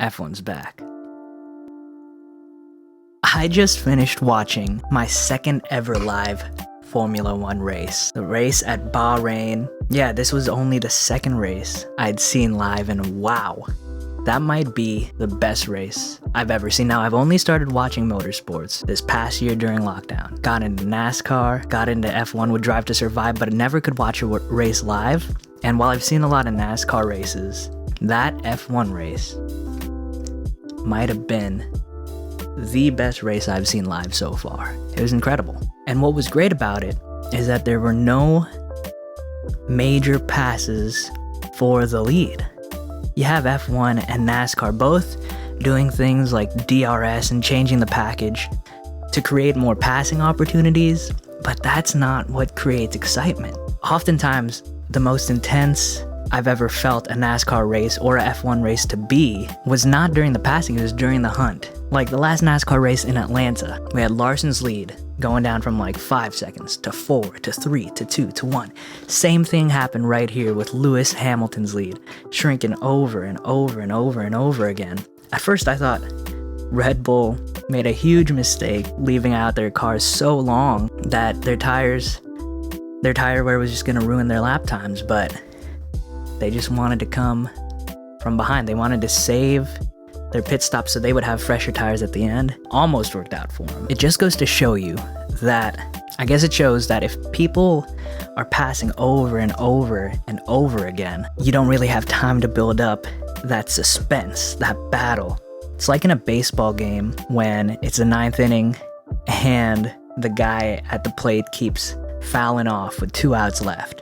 F1's back. I just finished watching my second ever live Formula One race. The race at Bahrain. Yeah, this was only the second race I'd seen live, and wow, that might be the best race I've ever seen. Now, I've only started watching motorsports this past year during lockdown. Got into NASCAR, got into F1 with Drive to Survive, but I never could watch a race live. And while I've seen a lot of NASCAR races, that F1 race might have been the best race I've seen live so far. It was incredible. And what was great about it is that there were no major passes for the lead. You have F1 and NASCAR both doing things like DRS and changing the package to create more passing opportunities, but that's not what creates excitement. Oftentimes, the most intense I've ever felt a NASCAR race or a F1 race to be was not during the passing, it was during the hunt. Like the last NASCAR race in Atlanta, we had Larson's lead going down from like 5 seconds to 4 to 3 to 2 to 1. Same thing happened right here with Lewis Hamilton's lead, shrinking over and over and over and over again. At first I thought Red Bull made a huge mistake leaving out their cars so long that their tire wear was just going to ruin their lap times, but they just wanted to come from behind. They wanted to save their pit stop so they would have fresher tires at the end. Almost worked out for them. It just goes to show you that, I guess it shows that if people are passing over and over and over again, you don't really have time to build up that suspense, that battle. It's like in a baseball game when it's the 9th inning and the guy at the plate keeps fouling off with 2 outs left.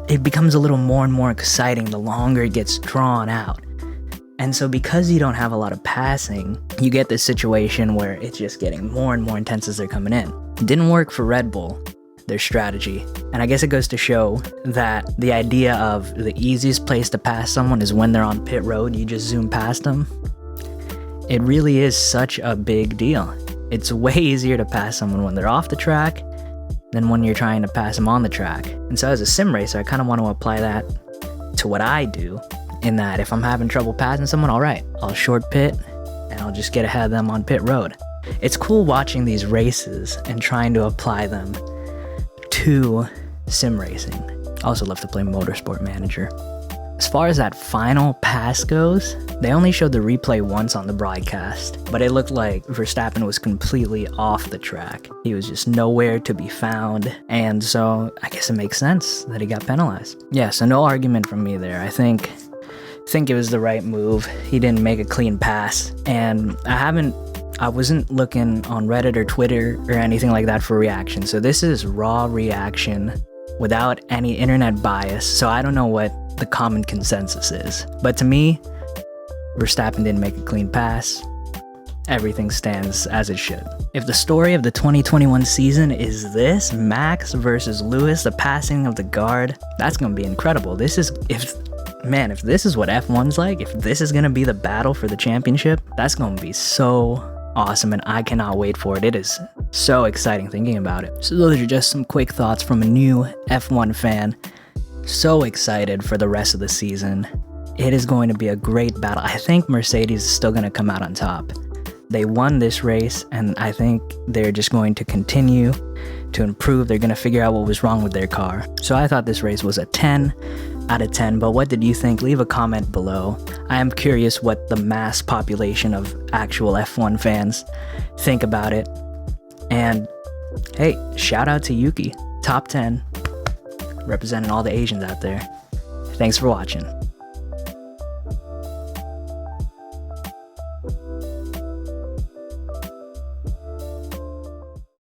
It becomes a little more and more exciting the longer it gets drawn out. And so because you don't have a lot of passing, you get this situation where it's just getting more and more intense as they're coming in. It didn't work for Red Bull, their strategy. And I guess it goes to show that the idea of the easiest place to pass someone is when they're on pit road, you just zoom past them. It really is such a big deal. It's way easier to pass someone when they're off the track than when you're trying to pass them on the track. And so as a sim racer, I kind of want to apply that to what I do, in that if I'm having trouble passing someone, all right, I'll short pit and I'll just get ahead of them on pit road. It's cool watching these races and trying to apply them to sim racing. I also love to play Motorsport Manager. As far as that final pass goes, they only showed the replay once on the broadcast, but it looked like Verstappen was completely off the track. He was just nowhere to be found, and so I guess it makes sense that he got penalized. Yeah, so no argument from me there. I think it was the right move. He didn't make a clean pass, and I wasn't looking on Reddit or Twitter or anything like that for reaction, so this is raw reaction without any internet bias, so I don't know what the common consensus is. But to me, Verstappen didn't make a clean pass. Everything stands as it should. If the story of the 2021 season is this, Max versus Lewis, the passing of the guard, that's gonna be incredible. If this is what F1's like, if this is gonna be the battle for the championship, that's gonna be so awesome, and I cannot wait for it. It is so exciting thinking about it. So those are just some quick thoughts from a new F1 fan. So excited for the rest of the season. It is going to be a great battle. I think Mercedes is still going to come out on top. They won this race, and I think they're just going to continue to improve. They're going to figure out what was wrong with their car. So I thought this race was a 10 out of 10, but what did you think? Leave a comment below. I am curious what the mass population of actual F1 fans think about it. And hey, shout out to Yuki, top 10, representing all the Asians out there. Thanks for watching.